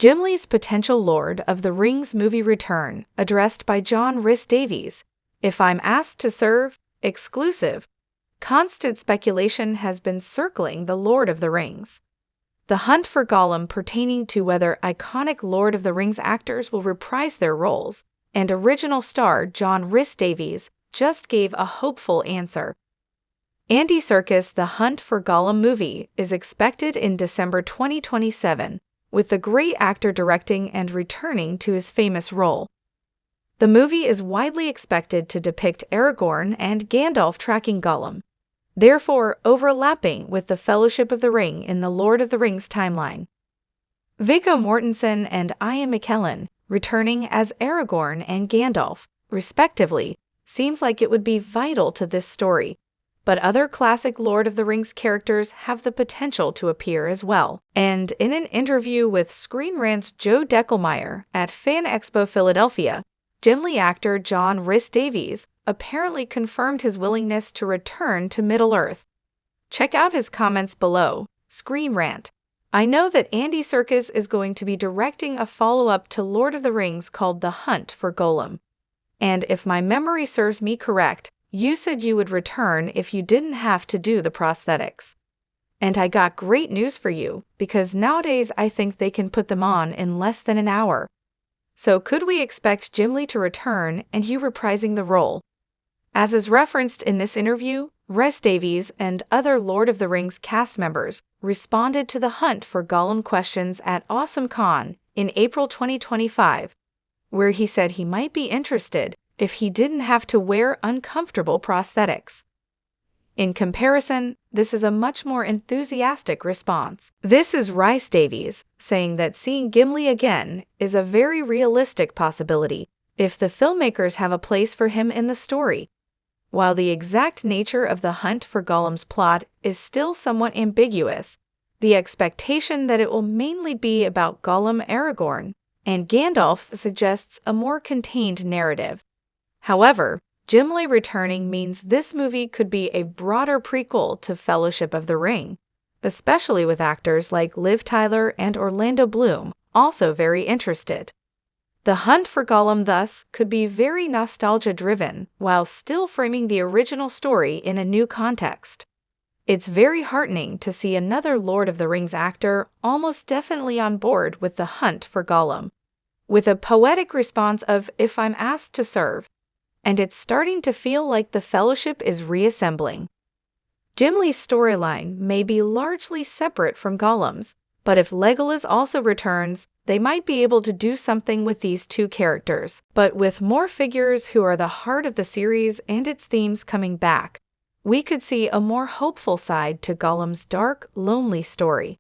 Gimli's potential Lord of the Rings movie return, addressed by Rhys-Davies. If I'm asked to serve, exclusive. Constant speculation has been circling the Lord of the Rings. The hunt for Gollum pertaining to whether iconic Lord of the Rings actors will reprise their roles, and original star Rhys-Davies just gave a hopeful answer. Andy Serkis' The Hunt for Gollum movie is expected in December 2027, with the great actor directing and returning to his famous role. The movie is widely expected to depict Aragorn and Gandalf tracking Gollum, therefore overlapping with the Fellowship of the Ring in the Lord of the Rings timeline. Viggo Mortensen and Ian McKellen, returning as Aragorn and Gandalf, respectively, seems like it would be vital to this story. But other classic Lord of the Rings characters have the potential to appear as well. And in an interview with Screen Rant's Joe Deckelmeyer at Fan Expo Philadelphia, Gimli actor Rhys-Davies apparently confirmed his willingness to return to Middle-earth. Check out his comments below. Screen Rant. I know that Andy Serkis is going to be directing a follow-up to Lord of the Rings called The Hunt for Gollum. And if my memory serves me correct, you said you would return if you didn't have to do the prosthetics. And I got great news for you, because nowadays I think they can put them on in less than an hour. So could we expect Gimli to return and you reprising the role? As is referenced in this interview, Rhys-Davies and other Lord of the Rings cast members responded to the Hunt for Gollum questions at AwesomeCon in April 2025, where he said he might be interested if he didn't have to wear uncomfortable prosthetics. In comparison, this is a much more enthusiastic response. This is Rhys-Davies saying that seeing Gimli again is a very realistic possibility if the filmmakers have a place for him in the story. While the exact nature of the Hunt for Gollum's plot is still somewhat ambiguous, the expectation that it will mainly be about Gollum, Aragorn, and Gandalf suggests a more contained narrative. However, Gimli returning means this movie could be a broader prequel to Fellowship of the Ring, especially with actors like Liv Tyler and Orlando Bloom also very interested. The Hunt for Gollum thus could be very nostalgia-driven while still framing the original story in a new context. It's very heartening to see another Lord of the Rings actor almost definitely on board with the Hunt for Gollum, with a poetic response of "If I'm asked to serve," and it's starting to feel like the Fellowship is reassembling. Gimli's storyline may be largely separate from Gollum's, but if Legolas also returns, they might be able to do something with these two characters. But with more figures who are the heart of the series and its themes coming back, we could see a more hopeful side to Gollum's dark, lonely story.